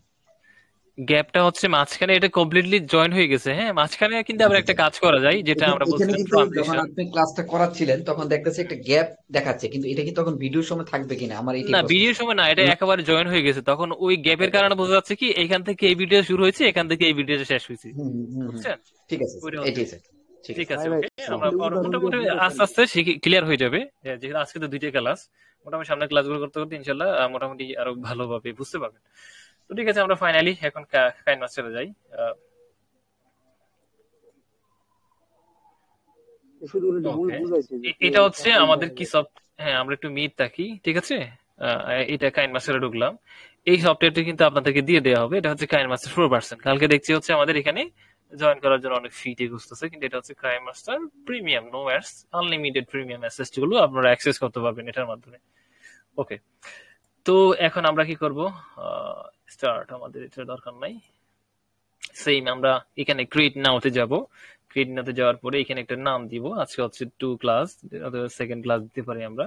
গ্যাপটা হচ্ছে মাঝখানে, এটা কমপ্লিটলি জয়েন হয়ে গেছে। হ্যাঁ, মাঝখানে কিন্তু আবার আচ্ছা একটা আচ্ছা। কাজ করা যায়, যেটা এখানে আমরা এখানে বলছিলাম কিন্তু যখন ট্রানজিশন। আপনি ক্লাসটা করাচ্ছিলেন তখন দেখতেছি একটা গ্যাপ দেখাচ্ছে, কিন্তু এটা কি তখন ভিডিওর সময় থাকবে কিনা, আমার এইটাই না, প্রশ্ন ভিডিওর স্যার। সময় না, এটা একেবারে জয়েন হয়ে গেছে। তখন ওই গ্যাপের কারণে বোঝা যাচ্ছে কি এখান থেকে এই ভিডিও শুরু হয়েছে, এখান থেকে এই ভিডিওটা শেষ হয়েছে। হুম হুম হুম হুম। বুঝছেন? ঠিক আছে স্যার, ওইটা হচ্ছে। এটাই স্যার। ঠিক ঠিক আছে। আছে, ওকে। আমরা মোটামুটি আস্তে আস্তে ক্লিয়ার হয়ে যাবে। যেহেতু আজকে তো দুইটা ক্লাস, মোটামুটি সামনের ক্লাসগুলো করতে করতে ইনশাল্লাহ মোটামুটি আরো ভালোভাবে বুঝতে পারবেন। তো ঠিক আছে, আমরা ফাইনালি এখন কাইন মাস্টারে যাই। ওকে, এটা হচ্ছে আমাদের কি সব। হ্যাঁ, আমরা একটু মিট থাকি, ঠিক আছে। আহ, এটা কাইন মাস্টারে ঢুকলাম। এই সফটওয়্যারটি কিন্তু আপনাদেরকে দিয়ে দেওয়া হবে। এটা হচ্ছে কাইন মাস্টার 4%। কালকে দেখছি হচ্ছে আমাদের এখানে জয়েন করার জন্য অনেক ফি টি খুঁজতেছে, কিন্তু এটা হচ্ছে KineMaster premium, no ads, unlimited premium access গুলো আপনারা অ্যাক্সেস করতে পারবেন এটার মাধ্যমে। ওকে, তো এখন আমরা কি করব? স্টার্ট, আমাদের এটা দরকার নাই। সেম আমরা এখানে ক্রিয়েট নাওতে যাব। ক্রিয়েট নাওতে যাওয়ার পরে এখানে একটা নাম দিব। আজকে হচ্ছে 2 ক্লাস, অথবা সেকেন্ড ক্লাস দিতে পারি আমরা।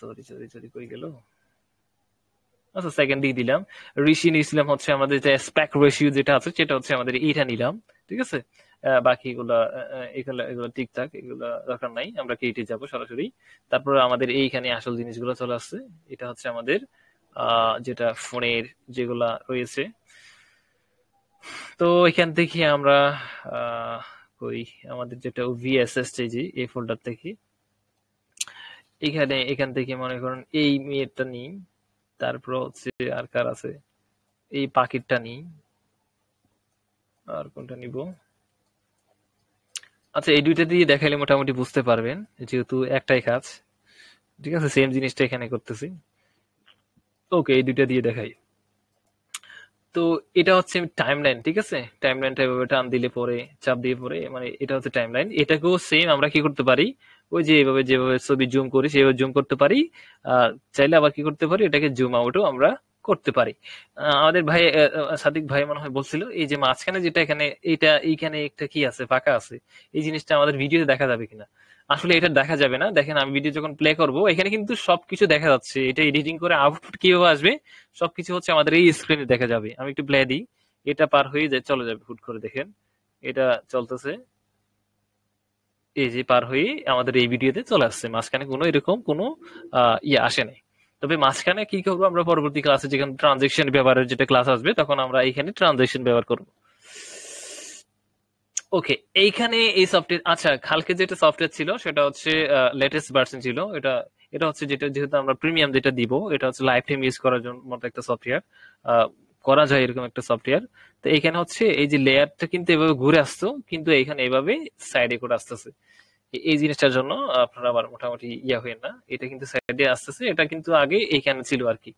সরি সরি সরি, কই গেল? আচ্ছা, সেকেন্ড দিয়ে দিলাম। ঋষি নিয়েছিলাম হচ্ছে আমাদের যে স্প্যাক রেশিও যেটা আছে সেটা হচ্ছে আমাদের এইটা নিলাম, ঠিক আছে। বাকি এগুলা এগুলো এগুলো ঠিকঠাক, এগুলো দরকার নাই, আমরা কেটে যাব সরাসরি। তারপর আমাদের এইখানে আসল জিনিসগুলো চলে আসছে। এটা হচ্ছে আমাদের যেটা ফোনের যেগুলা রয়েছে। তো এখান থেকে আমরা আহ কই আমাদের যেটা ভিএসএস যে এই ফোল্ডার থেকে এখান থেকে মনে করেন এই মেয়েরটা নিই। তারপর হচ্ছে আর কার আছে, এই পাখিরটা নিই। আর কোনটা নিব? আচ্ছা, এই দুইটা দিয়ে দেখাইলে মোটামুটি বুঝতে পারবেন, যেহেতু একটাই কাজ। ঠিক আছে, সেম জিনিসটা এখানে করতেছি। ওকে, এই দুইটা দিয়ে দেখাই। তো এটা হচ্ছে টাইমলাইন, ঠিক আছে। টাইমলাইনটা এভাবে টান দিলে পরে, চাপ দিয়ে পরে, মানে এটা হচ্ছে টাইমলাইন। এটাকেও সেম আমরা কি করতে পারি, ওই যে এভাবে যেভাবে ছবি জুম করি সেভাবে জুম করতে পারি। আর চাইলে আবার কি করতে পারি, এটাকে জুম আউটও আমরা করতে পারি। আমাদের ভাই সাদিক ভাই মনে হয় বলছিল এই যে মাঝখানে যেটা এখানে, এইখানে একটা কি আছে, ফাঁকা আছে, এই জিনিসটা আমাদের ভিডিওতে দেখা যাবে কিনা। আসলে এটা দেখা যাবে না। দেখেন, আমি ভিডিও যখন প্লে করব এখানে কিন্তু সবকিছু দেখা যাচ্ছে। এটা এডিটিং করে আউটপুট কিভাবে আসবে সবকিছু হচ্ছে আমাদের এই স্ক্রিনে দেখা যাবে। আমি একটু প্লে দিই, এটা পার হয়ে চলে যাবে হুট করে। দেখেন, এটা চলতেছে, এই যে পার হয়ে আমাদের এই ভিডিওতে চলে আসছে। মাঝখানে কোনো এরকম কোনো ইয়ে আসে নাই। তবে মাঝখানে কি করবো, আমরা পরবর্তী ক্লাসে যেখানে ট্রানজেকশন ব্যবহারের যেটা ক্লাস আসবে তখন আমরা এখানে ট্রানজেকশন ব্যবহার করব। ওকে, এইখানে এই সফটওয়্যার, আচ্ছা কালকে যেটা সফটওয়্যার ছিল সেটা হচ্ছে লেটেস্ট ভার্সন ছিল। এটা এটা হচ্ছে যেটা, যেহেতু আমরা প্রিমিয়াম যেটা দিব, এটা হচ্ছে লাইফ টাইম ইউজ করার জন্য মতো একটা সফটওয়্যার, করা যায় এরকম একটা সফটওয়্যার। তো এখানে হচ্ছে এই যে লেয়ারটা কিন্তু এভাবে ঘুরে আসতো, কিন্তু এখানে এভাবে সাইডে করে আসতেছে। এই জিনিসটার জন্য আপনারা আবার মোটামুটি ইয়া হয়ে না, এটা কিন্তু সাইডে আসতেছে। এটা কিন্তু আগে এইখানে ছিল আর কি।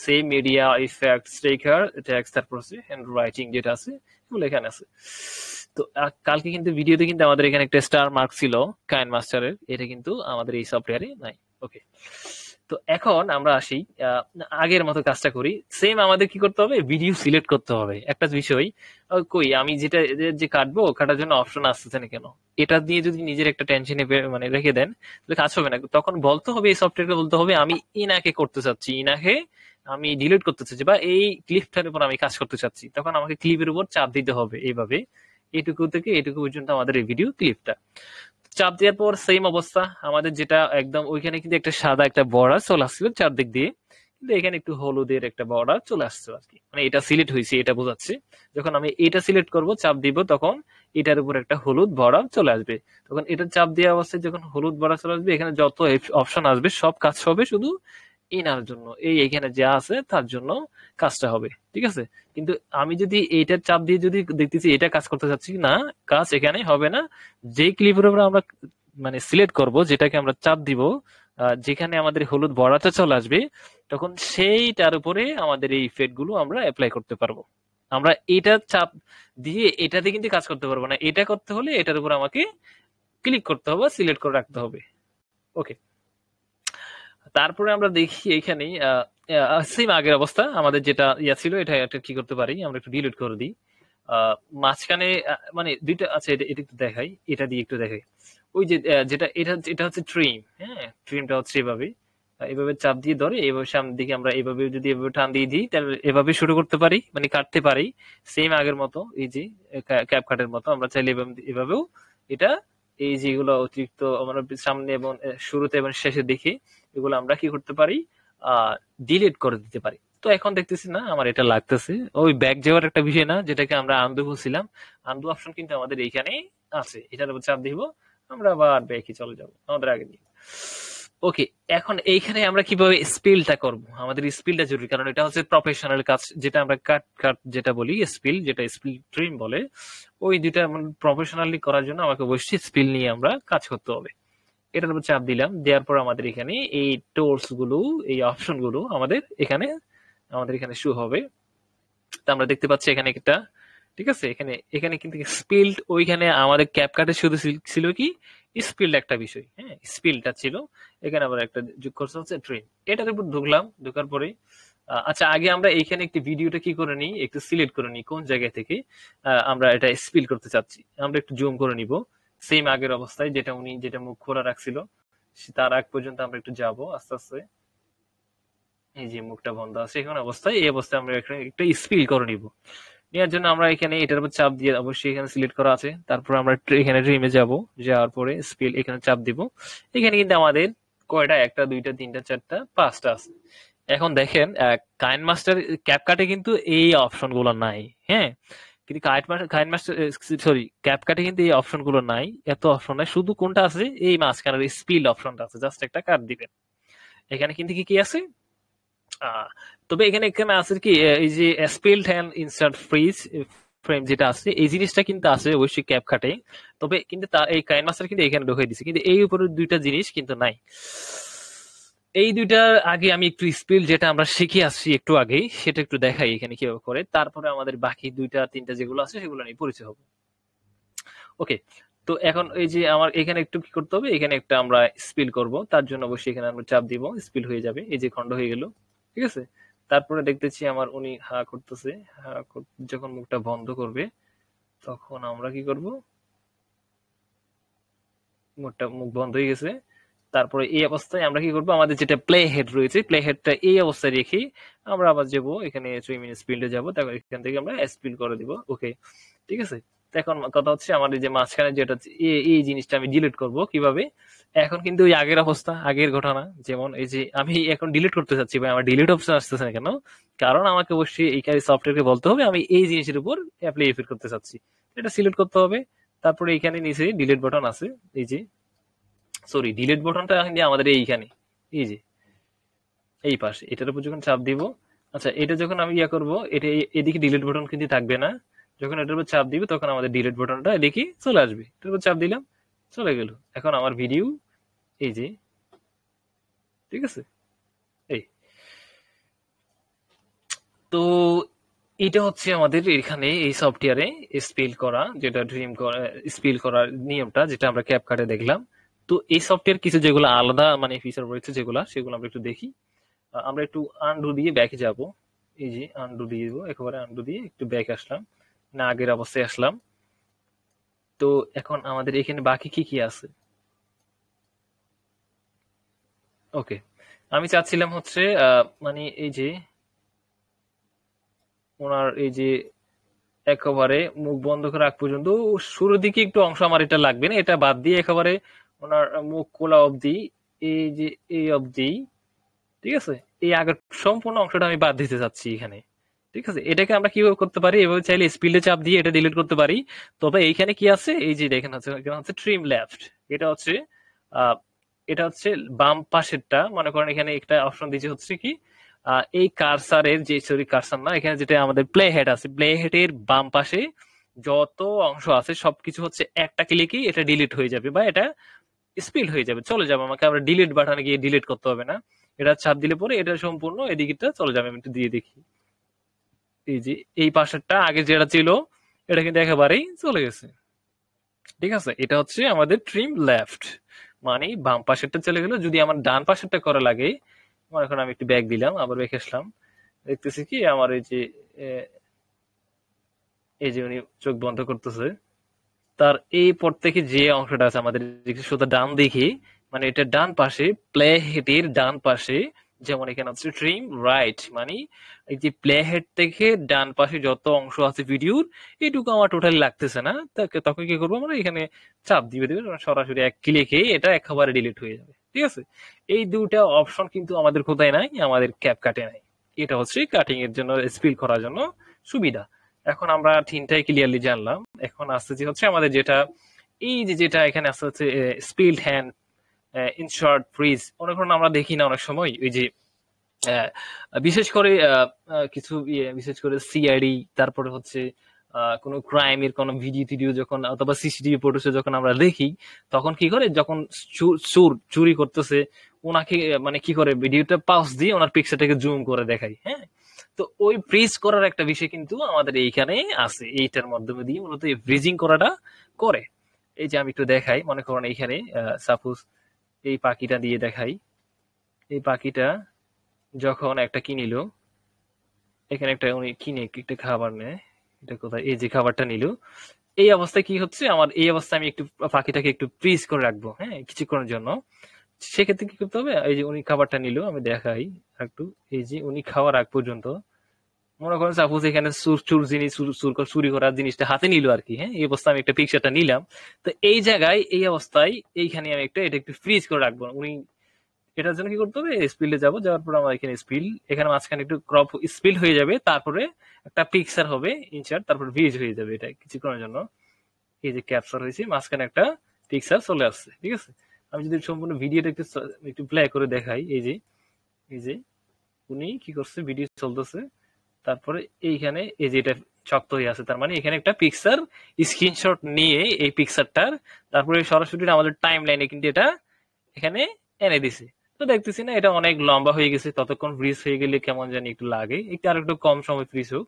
Same media effect, sticker, text, তারপর হচ্ছে হ্যান্ড রাইটিং যেটা আছে এগুলো এখানে আছে। তো কালকে কিন্তু ভিডিওতে কিন্তু আমাদের এখানে একটা স্টার মার্ক ছিল কাইন মাস্টারের, এটা কিন্তু আমাদের এই সফটওয়্যারে নাই। ওকে, তো এখন আমরা আসি, আগের মতো কাজটা করি। সেম আমাদের কি করতে হবে, ভিডিও সিলেক্ট করতে হবে। একটা বিষয়, কই আমি যেটা যে কাটবো, কাটার জন্য অপশন আসতেছে না কেন? এটা দিয়ে যদি নিজের একটা টেনশনে মানে রেখে দেন তাহলে কাজ হবে না। তখন বলতে হবে, এই সফটওয়্যারকে বলতে হবে আমি ইনাকে করতে চাচ্ছি, ইনাকে আমি ডিলিট করতে চাচ্ছি, বা এই ক্লিপটার উপর আমি কাজ করতে চাচ্ছি। তখন আমাকে ক্লিপের উপর চাপ দিতে হবে এইভাবে, এটুকু থেকে এটুকু পর্যন্ত আমাদের এই ভিডিও ক্লিপটা। চাপ দেওয়ার পর সেম অবস্থা আমাদের, যেটা একদম ওইখানে কিন্তু একটা সাদা একটা বর্ডার চলে আসছিল চারদিক দিয়ে, কিন্তু এখানে একটু হলুদের একটা বর্ডার চলে আসছে আর কি, মানে এটা সিলেক্ট হয়েছে এটা বোঝাচ্ছে। যখন আমি এটা সিলেক্ট করব, চাপ দিব, তখন এটার উপর একটা হলুদ বর্ডার চলে আসবে। তখন এটা চাপ দেওয়া অবস্থায় যখন হলুদ বর্ডার চলে আসবে, এখানে যত অপশন আসবে সব কাজ হবে শুধু এনার জন্য, এই এখানে যা আছে তার জন্য কাজটা হবে, ঠিক আছে। কিন্তু আমি যদি এইটার চাপ দিয়ে যদি দেখতেছি এটা কাজ করতে চাচ্ছি না, কাজ এখানে হবে না। যে ক্লিপের উপর আমরা মানে সিলেক্ট করব, যেটাকে আমরা চাপ দিব, যেখানে আমাদের হলুদ বর্ডারটা চলে আসবে, তখন সেইটার উপরে আমাদের এই ইফেক্ট গুলো আমরা অ্যাপ্লাই করতে পারবো। আমরা এটা চাপ দিয়ে এটাতে কিন্তু কাজ করতে পারবো না, এটা করতে হলে এটার উপর আমাকে ক্লিক করতে হবে, সিলেক্ট করে রাখতে হবে। ওকে, তারপরে আমরা দেখি এখানে সেম আগের অবস্থা, আমাদের যেটা ইয়া ছিল এটা একটা কি করতে পারি, আমরা একটু ডিলিট করে দিই। মাঝখানে মানে দুইটা আছে, এটা এটা একটু দেখাই, এটা দিয়ে একটু দেখাই। ওই যে যেটা এটা এটা হচ্ছে ট্রিম, হ্যাঁ, ট্রিমটা হচ্ছে এভাবে এভাবে চাপ দিয়ে ধরে এভাবে সামনের দিকে আমরা এভাবে যদি এভাবে টান দিয়ে দিই, তাহলে এভাবে শুরু করতে পারি, মানে কাটতে পারি সেম আগের মতো, এই যে ক্যাপ কাটের মতো। আমরা চাইলে এভাবেও এটা, এই যেগুলো অতিরিক্ত আমরা সামনে এবং শুরুতে এবং শেষের দিকে, এগুলো আমরা কি করতে পারি, ডিলিট করে দিতে পারি। তো এখন দেখতেছি না আমার এটা লাগতেছে, ওই ব্যাক যাওয়ার একটা বিষয় না, যেটাকে আমরা আনডু বলছিলাম, আনডু অপশন কিন্তু আমাদের এইখানে আছে। এটার উপর চাপ দিব, আমরা আবার ব্যাকে চলে যাব আমাদের আগে নিয়ে। ওকে, এখন এইখানে আমরা কিভাবে স্পিলটা করব, আমাদের স্পিলটা জরুরি, কারণ এটা হচ্ছে প্রফেশনাল কাজ, যেটা আমরা কাট কাট যেটা বলি স্পিল, যেটা স্পিল ট্রিম বলে, ওই দুইটা প্রফেশনালি করার জন্য আমাকে অবশ্যই স্পিল নিয়ে আমরা কাজ করতে হবে। এটার উপর চাপ দিলাম, দেওয়ার পর আমাদের এখানে এই টুলস গুলো, এই অপশন গুলো আমাদের এখানে শো হবে। তা আমরা দেখতে পাচ্ছি এখানে একটা, ঠিক আছে, এখানে এখানে কিন্তু স্পিল্ড, ওইখানে আমাদের ক্যাপকাটে শুধু ছিল কি স্পিল্ড একটা বিষয়, হ্যাঁ, স্পিলটা ছিল, এখানে আবার একটা যোগ করতে হচ্ছে ট্রেন। এটার উপর ঢুকলাম, ঢোকার পরে আচ্ছা, আগে আমরা এইখানে একটি ভিডিওটা কি করে নিই, একটু সিলেক্ট করে নিই কোন জায়গা থেকে আমরা এটা স্পিল করতে চাচ্ছি। আমরা একটু জুম করে নিব, সেম আগের অবস্থায়, যেটা উনি যেটা মুখ খোলা রাখছিল তার আগ পর্যন্ত আমরা একটু যাব আস্তে আস্তে। এই যে মুখটা বন্ধ আছে এখন অবস্থায়, এই অবস্থায় আমরা এখানে একটা স্পিল করে নিব। নেওয়ার জন্য আমরা এখানে এটার উপর চাপ দিয়ে, অবশ্যই এখানে সিলেক্ট করা আছে, তারপর আমরা এখানে ট্রিমে যাব, যাওয়ার পরে স্পিল এখানে চাপ দিব। এখানে কিন্তু আমাদের কয়টা, একটা দুইটা তিনটা চারটা পাঁচটা আছে। এখন দেখেন কাইন মাস্টার ক্যাপকাটে কিন্তু এই অপশন গুলো নাই, হ্যাঁ, কিন্তু কাইন মাস্টার সরি ক্যাপকাটে কিন্তু এই অপশন গুলো নাই, এত অপশন নাই, শুধু কোনটা আছে, এই মাঝখানের স্পিল অপশনটা আছে, জাস্ট একটা কাট দিবেন। এখানে কিন্তু কি কি আছে, তবে এখানে এখানে আছে কি এই যে spelled hand insert fridge frame যেটা আছে, এই জিনিসটা কিন্তু আছে অবশ্যই ক্যাপ কাটে, তবে কিন্তু এই কাইন মাস্টার কিন্তু এখানে ঢুকিয়ে দিছে, কিন্তু এই উপরে দুইটা জিনিস কিন্তু নাই। এই দুইটার আগে আমি একটু স্পিল যেটা আমরা শিখে আসছি একটু আগেই, সেটা একটু দেখাই এখানে কিভাবে করে, তারপরে আমাদের বাকি দুইটা তিনটা যেগুলো আছে সেগুলো নিয়ে পরিচয় হবে। ওকে, তো এখন এই যে আমার এখানে একটু কি করতে হবে, এখানে একটা আমরা স্পিল করব, তার জন্য অবশ্যই এখানে আমরা চাপ দিব, স্পিল হয়ে যাবে, এই যে খন্ড হয়ে গেল, ঠিক আছে। তারপরে দেখতেছি আমার উনি হা করতেছে, যখন মুখটা বন্ধ করবে তখন আমরা কি করব, মুখ বন্ধ হয়ে গেছে। তারপরে এই অবস্থায় আমরা কি করব, আমাদের যেটা প্লে হেড রয়েছে, প্লে হেডটা এই অবস্থায় রেখে আমরা আবার যাবো এখানে 3 মিনিট স্পিল্ডে যাব, তারপর এখান থেকে আমরা স্পিল করে দিব। ওকে, ঠিক আছে। এখন কথা হচ্ছে আমার এই যে মাঝখানে যেটা এই জিনিসটা আমি ডিলিট করব কিভাবে, এখন কিন্তু ওই আগের অবস্থা, আগের ঘটনা, যেমন এই যে আমি এখন ডিলিট করতে চাচ্ছি ভাই, আমার ডিলিট অপশন আসতেছে না কেন, কারণ আমাকে অবশ্যই এই সফটওয়্যারকে বলতে হবে আমি এই জিনিসের উপর অ্যাপ্লাই ইফেক্ট করতে চাচ্ছি, এটা সিলেক্ট করতে হবে। তারপরে এখানে নিচে ডিলিট বাটন আছে, এই যে সরি ডিলিট বাটনটা আমাদের এইখানে, এই যে এই পাশে, এটার উপর যখন চাপ দিব, আচ্ছা এটা যখন আমি ইয়া করবো, এটা এদিকে ডিলিট বাটন কিন্তু থাকবে না, যখন এটার উপর চাপ দিব তখন আমাদের ডিলিট বাটনটা এদিকে চলে আসবে, এটার উপর চাপ দিলাম, চলে গেল। এখন আমার ভিডিও এই যে, ঠিক আছে, এই তো এটা হচ্ছে আমাদের এখানে এই সফটওয়্যারে স্পিল করা, যেটা ড্রিম করা স্পিল করার নিয়মটা, যেটা আমরা ক্যাপকাটে দেখলাম। তো এই সফটওয়্যার কিছু যেগুলো আলাদা মানে ফিচার রয়েছে যেগুলো, সেগুলো আমরা একটু দেখি। আমরা একটু আনডু দিয়ে ব্যাকে যাব, এই যে আনডু দিয়ে দিব, একেবারে আনডু দিয়ে একটু ব্যাক আসলাম, না আগের অবস্থায় আসলাম। তো এখন আমাদের এখানে বাকি কি কি আছে, ওকে, আমি চাচ্ছিলাম হচ্ছে মানে এই যে ওনার এই যে একেবারে মুখ বন্ধ করে রাখ পর্যন্ত শুরুর দিকে একটু অংশ আমার এটা লাগবে না, এটা বাদ দিয়ে একেবারে ওনার মুখ খোলা অবধি, এই যে এই অবধি, ঠিক আছে, এই আগের সম্পূর্ণ অংশটা আমি বাদ দিতে চাচ্ছি এখানে। ঠিক আছে, এটাকে আমরা কিভাবে করতে পারি, এভাবে চাইলে স্পিডে চাপ দিয়ে এটা ডিলিট করতে পারি। তবে এইখানে কি আছে, এই যে দেখেন হচ্ছে এখানে হচ্ছে ট্রিম লেফট, এটা হচ্ছে আহ, এটা হচ্ছে বাম পাশেরটা। মনে করেন এখানে একটা অপশন দিয়েছে হচ্ছে কি এই কারসারের যে, সরি কারসার না, এখানে যেটা আমাদের প্লে হেড আছে, প্লে হেডের বাম পাশে যত অংশ আছে সবকিছু হচ্ছে একটা ক্লিকেই এটা ডিলিট হয়ে যাবে, বা এটা স্পিড হয়ে যাবে, চলে যাবে। আমাকে আবার ডিলিট বাটনে গিয়ে ডিলিট করতে হবে না, এটা চাপ দিলে পরে এটা সম্পূর্ণ এদিকটা চলে যাবে। আমি একটু দিয়ে দেখি, এই যে এই পাশেরটা আগে যেটা ছিল এটা কিন্তু একেবারেই চলে গেছে। ঠিক আছে, এটা হচ্ছে আমাদের ট্রিম লেফট, মানে বাম পাশেরটা চলে গেল। যদি আমার ডান পাশেরটা করা লাগে, এখন আমি একটু ব্যাক দিলাম, আবার ব্যাক আসলাম, দেখতেছি কি আমার এই যে এই যে উনি চোখ বন্ধ করতেছে, তার এই পর থেকে যে অংশটা আছে আমাদের সোজা ডান দিকে, মানে এটা ডান পাশে, প্লে হেডের ডান পাশে, যেমন এখানে হচ্ছে ট্রিম রাইট, মানে এই যে প্লে হেড থেকে ডান পাশে যত অংশ আছে ভিডিওর, এইটুকু আমার টোটালি লাগতেছে না, তখন কি করবো আমরা, এখানে চাপ দিয়ে দেবে, সরাসরি এক ক্লিকে এটা একেবারে ডিলিট হয়ে যাবে। ঠিক আছে, এই দুটা অপশন কিন্তু আমাদের কোথায় নাই, আমাদের ক্যাপকাটে নাই। এটা হচ্ছে কাটিং এর জন্য, স্পিল করার জন্য সুবিধা। এখন আমরা তিনটাই ক্লিয়ারলি জানলাম। এখন আসছে যে হচ্ছে আমাদের যেটা, এই যে যেটা এখানে আসছে হচ্ছে স্পিল্ড হ্যান্ড, ইনশর্ট, ফ্রিজ। মনে করুন আমরা দেখি না অনেক সময় ওই যে বিশেষ করে কিছু বিশেষ করে সিআইডি, তারপরে হচ্ছে কোনো ক্রাইমের কোনো ভিডিও টিডিও যখন, অথবা সিসিটিভি ফুটেজে যখন আমরা দেখি, তখন কি করে, যখন চোর চুরি করতেছে ওনাকে মানে কি করে ভিডিওটা পাউজ দিয়ে ওনার পিকচারটাকে জুম করে দেখাই, হ্যাঁ। তো ওই ফ্রিজ করার একটা বিষয় কিন্তু আমাদের এইখানে আছে, এইটার মাধ্যমে দিয়ে মূলত এই ফ্রিজিং করাটা করে। এই যে আমি একটু দেখাই, মনে করেন এইখানে সাপোজ এই পাখিটা দিয়ে দেখাই। এই পাখিটা যখন একটা কিনিল, এখানে একটা উনি কিনে একটা খাবার নেয়, এটা কোথায়, এই যে খাবারটা নিল, এই অবস্থায় কি হচ্ছে, আমার এই অবস্থায় আমি একটু পাখিটাকে একটু ফ্রিজ করে রাখবো, হ্যাঁ, কিছুক্ষণের জন্য। সেক্ষেত্রে কি করতে হবে, এই যে উনি খাবারটা নিল, আমি দেখাই একটু, এই যে উনি খাওয়ার আগ পর্যন্ত, মনে করেন সাপোজ এখানে চুর জিনিস, চুরি করার জিনিসটা হাতে নিল আর কি, হ্যাঁ, এই অবস্থায় আমি একটা পিকচারটা নিলাম। তো এই জায়গায় এই অবস্থায় এইখানে আমি এটা একটু ফ্রিজ করে রাখবো। উনি এটার জন্য কি করতে হবে, স্পিলে যাবো, যাওয়ার পর আমার এখানে স্পিল, এখানে মাঝখানে একটু ক্রপ স্পিল হয়ে যাবে, তারপরে একটা পিকচার হবে ইনসার্ট, তারপর ভিজ হয়ে যাবে, এটা কিছুক্ষণের জন্য। এই যে ক্যাপচার হয়েছে, মাঝখানে একটা পিকচার চলে আসছে। ঠিক আছে, আমি যদি সম্পূর্ণ ভিডিওটা একটু একটু প্লে করে দেখাই, এই যে উনি কি করছে, ভিডিও চলতেছে, তারপরে এইখানে এই যে এটা শক্ত হয়ে আছে, তার মানে এখানে একটা পিকচার স্ক্রিনশট নিয়ে এই পিকচারটার, তারপরে সরাসরি আমাদের টাইম লাইনে কিন্তু এটা এখানে এনে দিছে। তো দেখতেছি না এটা অনেক লম্বা হয়ে গেছে, ততক্ষণ ফ্রিজ হয়ে গেলে কেমন জানি একটু লাগে, একটু আর একটু কম সময় ফ্রিজ হোক,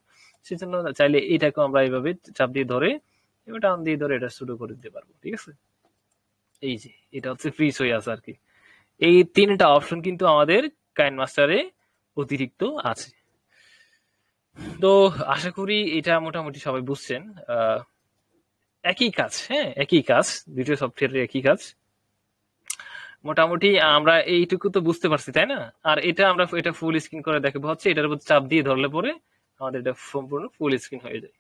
সেজন্য চাইলে এটাকে আমরা এইভাবে চাপ দিয়ে ধরে, এবার টান দিয়ে ধরে এটা শুরু করে দিতে পারবো। ঠিক আছে, এই যে এটা হচ্ছে ফ্রিজ হয়ে আছে আর কি। এই তিনটা অপশন কিন্তু আমাদের কাইন মাস্টারে অতিরিক্ত আছে। তো আশা করি এটা মোটামুটি সবাই বুঝছেন। একই কাজ, হ্যাঁ, একই কাজ, দুটো সফটওয়্যারের একই কাজ মোটামুটি। আমরা এইটুকু তো বুঝতে পারছি, তাই না? আর এটা আমরা এটা ফুল স্ক্রিন করে দেখাবো হচ্ছে, এটার উপর চাপ দিয়ে ধরলে পরে আমাদের এটা সম্পূর্ণ ফুল স্ক্রিন হয়ে যায়।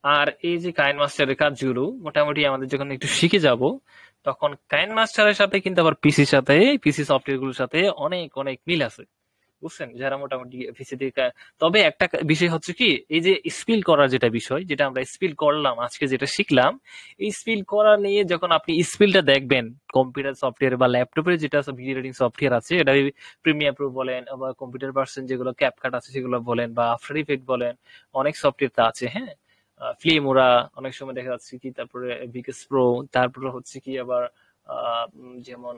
আর এই যে কাইন মাস্টারের কাজগুলো মোটামুটি আমাদের যখন একটু শিখে যাব, তখন কাইন মাস্টারের সাথে কিন্তু আবার পিসি সফটওয়্যার গুলোর সাথে অনেক অনেক মিল আছে, বুঝছেন, যারা মোটামুটি পিসি দিয়ে। তবে একটা বিষয় হচ্ছে কি, এই যে স্পিল করার যেটা বিষয়, যেটা আমরা স্পিল করলাম আজকে, যেটা শিখলাম, এই স্পিল করা নিয়ে যখন আপনি স্পিলটা দেখবেন কম্পিউটার সফটওয়্যার বা ল্যাপটপের যেটা ভিডিও এডিটিং সফটওয়্যার আছে, এটা প্রিমিয়ার প্রো বলেন, বা কম্পিউটার ভার্সন যেগুলো ক্যাপকাট আছে সেগুলো বলেন, বা আফটার ইফেক্ট বলেন, অনেক সফটওয়্যার তা আছে, হ্যাঁ, ফিল্মোরা অনেক সময় দেখা যাচ্ছে কি, তারপরে ভিএস প্রো, তারপরে হচ্ছে কি আবার যেমন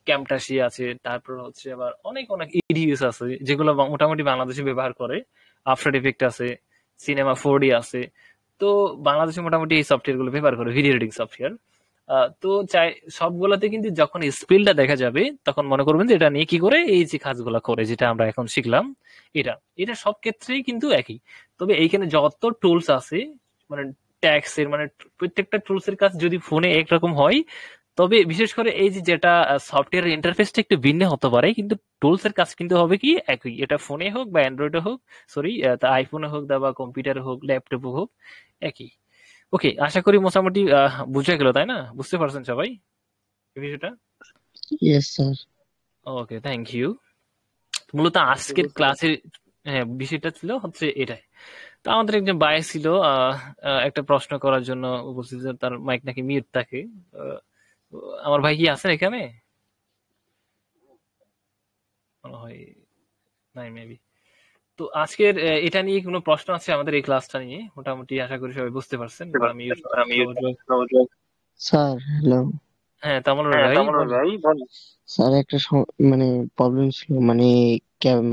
ক্যামটাসি আছে, তারপর হচ্ছে আবার অনেক অনেক ইডিএস আছে যেগুলো মোটামুটি বাংলাদেশে ব্যবহার করে, আফটার ইফেক্ট আছে, সিনেমা 4D আছে। তো বাংলাদেশে মোটামুটি এই সফটওয়্যার গুলো ব্যবহার করে, ভিডিও এডিটিং সফটওয়্যার। তো চাই সবগুলোতে কিন্তু যখন স্পিলটা দেখা যাবে, তখন মনে করবেন যে এটা নিয়ে কি করে এই যে কাজগুলো করে, যেটা আমরা এখন শিখলাম, এটা এটা সব ক্ষেত্রেই কিন্তু একই। তবে এইখানে যত টুলস আছে, মানে ট্যাক্স এর, মানে প্রত্যেকটা টুলস এর কাজ যদি ফোনে একরকম হয়, তবে বিশেষ করে এই যে যেটা সফটওয়্যার ইন্টারফেসটা একটু ভিন্ন হতে পারে, কিন্তু টুলস এর কাজ কিন্তু হবে কি একই, এটা ফোনে হোক বা অ্যান্ড্রয়েডে হোক, সরি আইফোনে হোক বা কম্পিউটারে হোক, ল্যাপটপে হোক, একই। ওকে, আশা করি মোটামুটি বুঝে গেল, তাই না? বুঝতে পারছেন সবাই এই বিষয়টা? Yes sir. Okay, thank you. মূলত আজকের ক্লাসের বিষয়টা ছিল হচ্ছে এটাই। তো আমাদের একজন ভাই ছিল একটা প্রশ্ন করার জন্য উপস্থিত ছিল, তার মাইক নাকি মিউট থাকে। আহ, আমার ভাই কি আছেন এখানে? মনে হয় নাই, মেবি। তো আজকের এটা নিয়ে কোনো প্রশ্ন আছে আমাদের এই ক্লাসটা নিয়ে? মোটামুটি আশা করি সবাই বুঝতে পারছেন বা মিউট। Sir hello. হ্যাঁ, তামনুল ভাই বলেন। স্যার একটা মানে প্রবলেম ছিল, মানে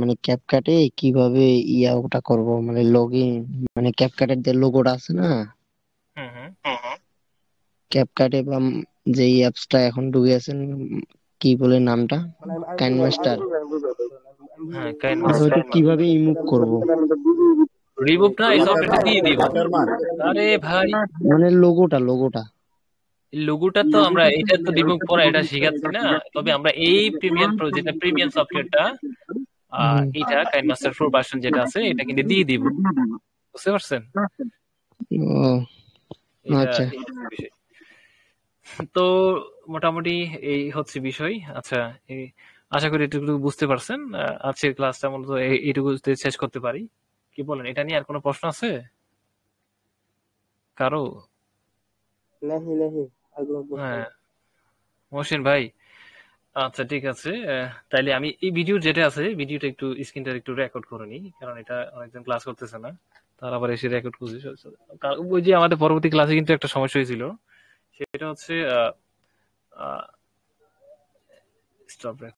মানে ক্যাপকাটে কিভাবে ওটা করব, মানে লগ ইন, মানে ক্যাপকাটের যে লোগোটা আছে না, হুম হুম। ক্যাপকাটে বা যে অ্যাপসটা এখন ঢুকে আছেন, কি বলে নামটা, কাইন মাস্টার, হ্যাঁ, কাইন্ড ওটা কিভাবে ইমুভ করব, রিমুভ না, এই সফটওয়্যারটা দিয়ে দিব। আরে ভাই, মানে লোগোটা লোগোটা তো আমরা এটা তো রিমুভ করা এটা শিখাচ্ছি না, তবে আমরা এই প্রিমিয়াম প্রো যেটা প্রিমিয়াম সফটওয়্যারটা এটা কাইন মাস্টার 4 ভার্সন যেটা আছে এটা কিন্তু দিয়ে দিব। বুঝতে পারছেন? ও এটা আচ্ছা। এই হচ্ছে বিষয়। তো মোটামুটি এই হচ্ছে বিষয়। আচ্ছা, এই আশা করি এটুকু বুঝতে পারছেন। আজকের ক্লাসটা মূলত এইটুকুতে শেষ করতে পারি। কি বলেন? এটা নিয়ে আর কোনো প্রশ্ন আছে কারো? হ্যাঁ, মহসিন ভাই। আচ্ছা, ঠিক আছে। তাইলে আমি এই ভিডিও যেটা আছে ভিডিওটা একটু স্ক্রিনটা একটু রেকর্ড করে নিই, কারণ এটা অনেকজন ক্লাস করতেছে না, তার আবার এসে রেকর্ড করছে। ওই যে আমাদের পরবর্তী ক্লাসে কিন্তু একটা সমস্যা হয়েছিল, সেটা হচ্ছে স্টপ